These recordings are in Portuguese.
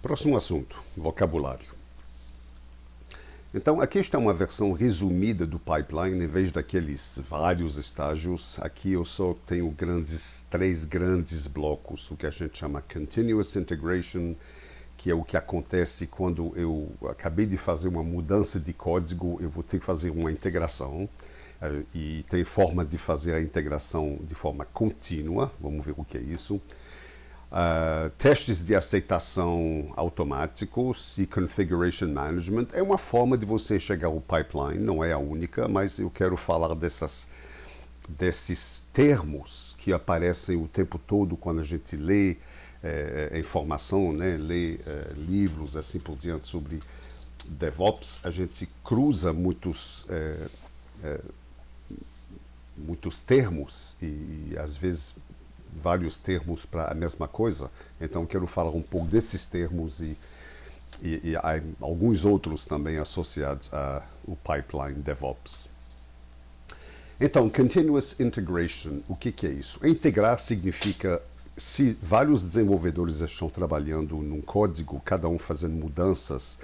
Próximo assunto, vocabulário. Então, aqui está uma versão resumida do pipeline, em vez daqueles vários estágios. Aqui eu só tenho três grandes blocos, o que a gente chama Continuous Integration, que é o que acontece quando eu acabei de fazer uma mudança de código, eu vou ter que fazer uma integração. E tem formas de fazer a integração de forma contínua, vamos ver o que é isso. Testes de aceitação automáticos e Configuration Management é uma forma de você chegar ao pipeline, não é a única, mas eu quero falar desses termos que aparecem o tempo todo quando a gente lê informação, né, lê livros assim por diante sobre DevOps. A gente cruza muitos termos e às vezes vários termos para a mesma coisa. Então quero falar um pouco desses termos e há alguns outros também associados ao pipeline DevOps. Então, Continuous Integration, o que é isso? Integrar significa, se vários desenvolvedores estão trabalhando num código, cada um fazendo mudanças,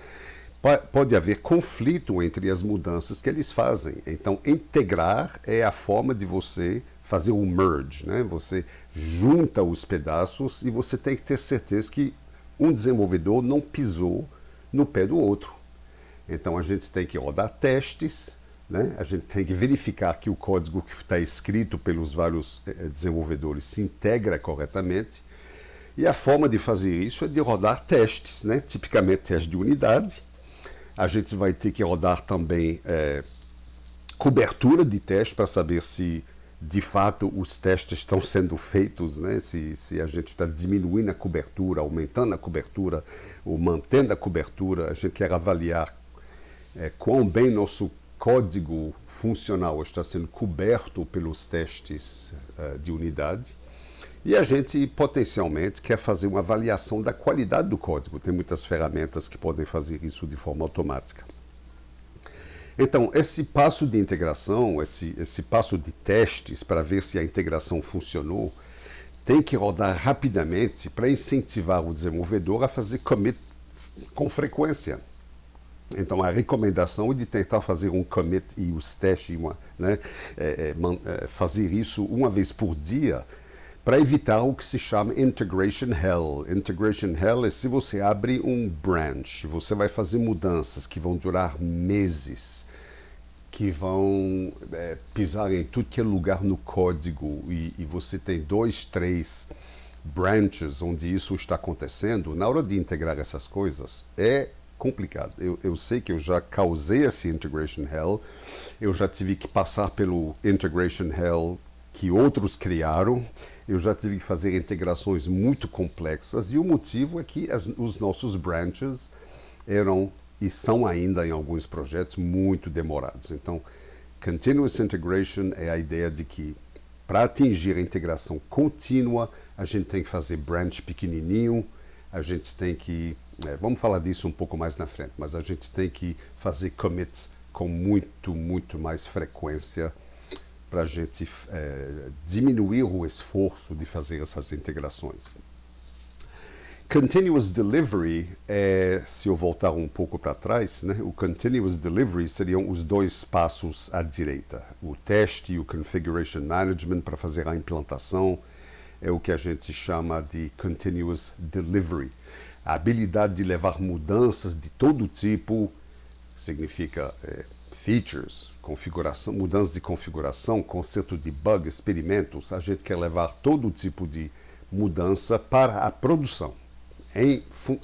pode haver conflito entre as mudanças que eles fazem. Então, integrar é a forma de você fazer um merge, né? Você junta os pedaços e você tem que ter certeza que um desenvolvedor não pisou no pé do outro. Então, a gente tem que rodar testes, né? A gente tem que verificar que o código que está escrito pelos vários desenvolvedores se integra corretamente. E a forma de fazer isso é de rodar testes, né? Tipicamente testes de unidade. A gente vai ter que rodar também cobertura de teste para saber se de fato os testes estão sendo feitos, né? Se a gente está diminuindo a cobertura, aumentando a cobertura ou mantendo a cobertura. A gente quer avaliar quão bem nosso código funcional está sendo coberto pelos testes de unidade. E a gente potencialmente quer fazer uma avaliação da qualidade do código. Tem muitas ferramentas que podem fazer isso de forma automática. Então, esse passo de integração, esse passo de testes para ver se a integração funcionou, tem que rodar rapidamente para incentivar o desenvolvedor a fazer commit com frequência. Então, a recomendação é de tentar fazer um commit e os testes, né, fazer isso uma vez por dia, para evitar o que se chama Integration Hell. Integration Hell é se você abre um branch, você vai fazer mudanças que vão durar meses, que vão pisar em tudo que é lugar no código, e você tem 2, 3 branches onde isso está acontecendo. Na hora de integrar essas coisas, é complicado. Eu sei que eu já causei esse Integration Hell, eu já tive que passar pelo Integration Hell que outros criaram, eu já tive que fazer integrações muito complexas, e o motivo é que os nossos branches eram e são ainda em alguns projetos muito demorados. Então, Continuous Integration é a ideia de que para atingir a integração contínua, a gente tem que fazer branch pequenininho, a gente tem que, vamos falar disso um pouco mais na frente, mas a gente tem que fazer commits com muito mais frequência para a gente diminuir o esforço de fazer essas integrações. Continuous Delivery, se eu voltar um pouco para trás, né, o Continuous Delivery seriam os dois passos à direita. O teste e o Configuration Management para fazer a implantação é o que a gente chama de Continuous Delivery. A habilidade de levar mudanças de todo tipo significa features, configuração, mudanças de configuração, conceito de bug, experimentos. A gente quer levar todo tipo de mudança para a produção,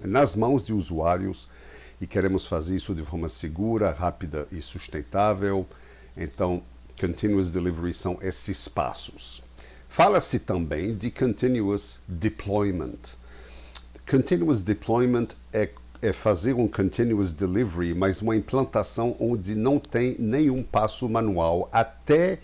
nas mãos de usuários, e queremos fazer isso de forma segura, rápida e sustentável. Então, Continuous Delivery são esses passos. Fala-se também de Continuous Deployment. Continuous Deployment é fazer um Continuous Delivery, mas uma implantação onde não tem nenhum passo manual, até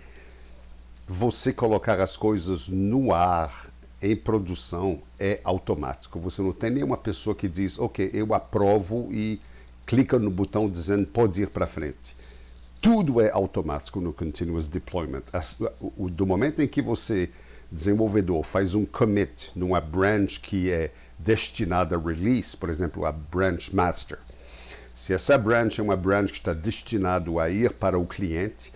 você colocar as coisas no ar, em produção, é automático. Você não tem nenhuma pessoa que diz, ok, eu aprovo, e clica no botão dizendo pode ir para frente. Tudo é automático no Continuous Deployment. Do momento em que você desenvolvedor faz um commit numa branch que é destinada a release, por exemplo, a branch master. Se essa branch é uma branch que está destinada a ir para o cliente,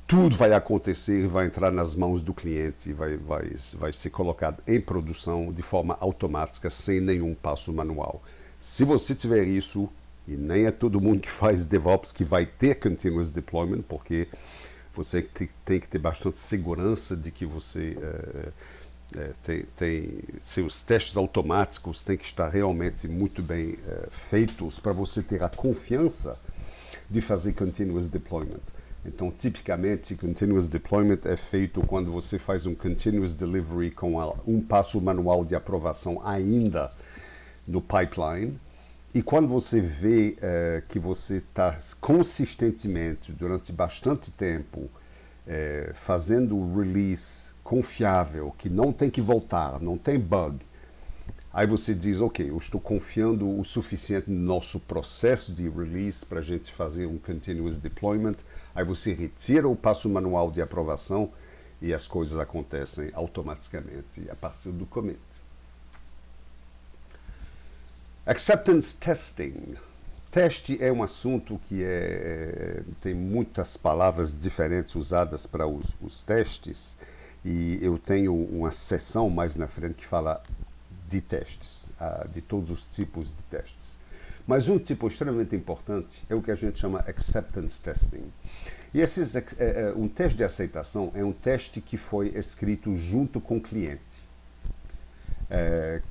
tudo vai acontecer, vai entrar nas mãos do cliente e vai ser colocado em produção de forma automática, sem nenhum passo manual. Se você tiver isso, e nem é todo mundo que faz DevOps que vai ter Continuous Deployment, porque você tem que ter bastante segurança de que você seus testes automáticos têm que estar realmente muito bem feitos para você ter a confiança de fazer Continuous Deployment. Então, tipicamente, Continuous Deployment é feito quando você faz um Continuous Delivery com um passo manual de aprovação ainda no pipeline. E quando você vê que você está consistentemente, durante bastante tempo, fazendo o release confiável, que não tem que voltar, não tem bug, aí você diz, ok, eu estou confiando o suficiente no nosso processo de release para a gente fazer um continuous deployment. Aí você retira o passo manual de aprovação e as coisas acontecem automaticamente a partir do commit. Acceptance testing. Teste é um assunto que tem muitas palavras diferentes usadas para os testes, e eu tenho uma seção mais na frente que fala de testes, de todos os tipos de testes. Mas um tipo extremamente importante é o que a gente chama acceptance testing. E um teste de aceitação é um teste que foi escrito junto com o cliente.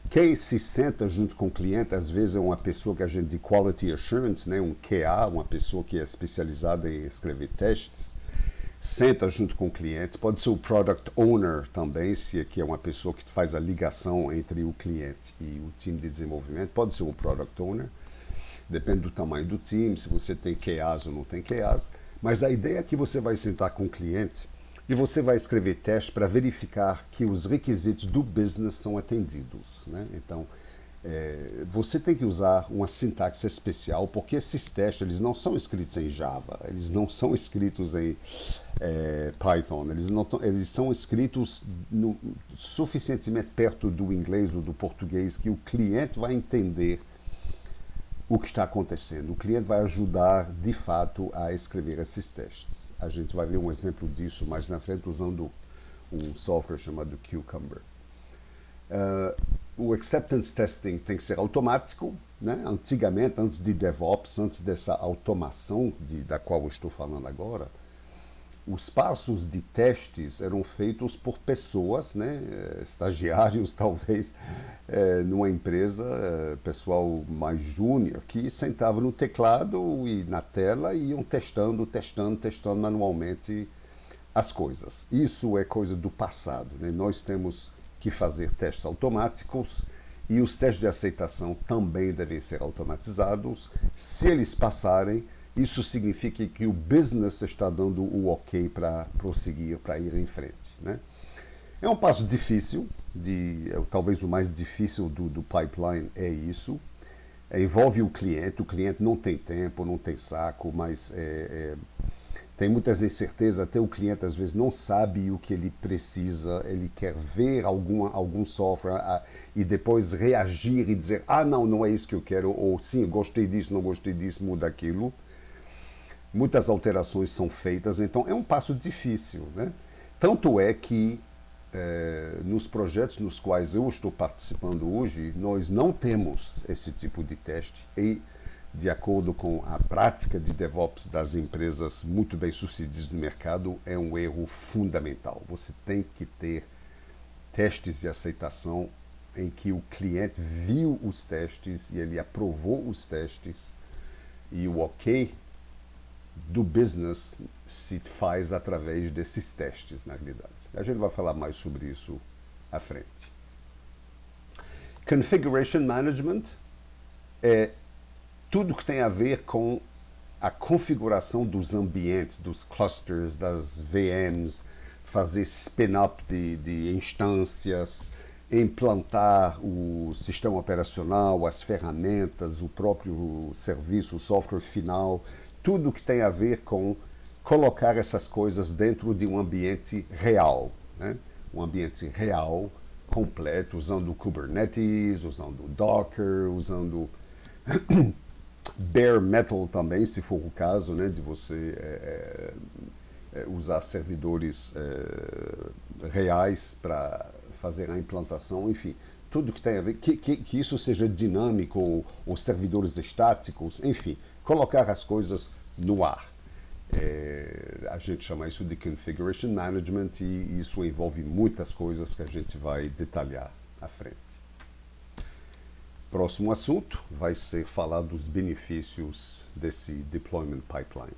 Quem se senta junto com o cliente, às vezes é uma pessoa que a gente de Quality Assurance, né, um QA, uma pessoa que é especializada em escrever testes, senta junto com o cliente. Pode ser o Product Owner também, se aqui é uma pessoa que faz a ligação entre o cliente e o time de desenvolvimento. Pode ser o Product Owner, depende do tamanho do time, se você tem QAs ou não tem QAs. Mas a ideia é que você vai sentar com o cliente e você vai escrever teste para verificar que os requisitos do business são atendidos, né? Então, você tem que usar uma sintaxe especial, porque esses testes eles não são escritos em Java, eles não são escritos em Python, eles são escritos suficientemente perto do inglês ou do português que o cliente vai entender o que está acontecendo. O cliente vai ajudar, de fato, a escrever esses testes. A gente vai ver um exemplo disso mais na frente usando um software chamado Cucumber. O acceptance testing tem que ser automático, né? Antigamente, antes de DevOps, antes dessa automação da qual eu estou falando agora, os passos de testes eram feitos por pessoas, né, estagiários talvez, numa empresa, pessoal mais júnior, que sentava no teclado e na tela e iam testando manualmente as coisas. Isso é coisa do passado, né? Nós temos que fazer testes automáticos e os testes de aceitação também devem ser automatizados. Se eles passarem, isso significa que o business está dando o ok para prosseguir, para ir em frente, né? É um passo difícil, talvez o mais difícil do pipeline é isso. Envolve o cliente não tem tempo, não tem saco, mas tem muitas incertezas, até o cliente às vezes não sabe o que ele precisa, ele quer ver algum software e depois reagir e dizer, não é isso que eu quero, ou sim, gostei disso, não gostei disso, muda aquilo. Muitas alterações são feitas, então é um passo difícil, né? Tanto é que nos projetos nos quais eu estou participando hoje, nós não temos esse tipo de teste e, de acordo com a prática de DevOps das empresas muito bem sucedidas no mercado, é um erro fundamental. Você tem que ter testes de aceitação em que o cliente viu os testes e ele aprovou os testes e o ok do business se faz através desses testes, na realidade. A gente vai falar mais sobre isso à frente. Configuration Management é tudo que tem a ver com a configuração dos ambientes, dos clusters, das VMs, fazer spin-up de instâncias, implantar o sistema operacional, as ferramentas, o próprio serviço, o software final, tudo que tem a ver com colocar essas coisas dentro de um ambiente real, né? um ambiente real, completo, usando o Kubernetes, usando o Docker, usando bare metal também, se for o caso, né, de você usar servidores reais para fazer a implantação, enfim, tudo que tem a ver, que isso seja dinâmico, ou servidores estáticos, enfim, colocar as coisas no ar. A gente chama isso de Configuration Management e isso envolve muitas coisas que a gente vai detalhar à frente. Próximo assunto vai ser falar dos benefícios desse Deployment Pipeline.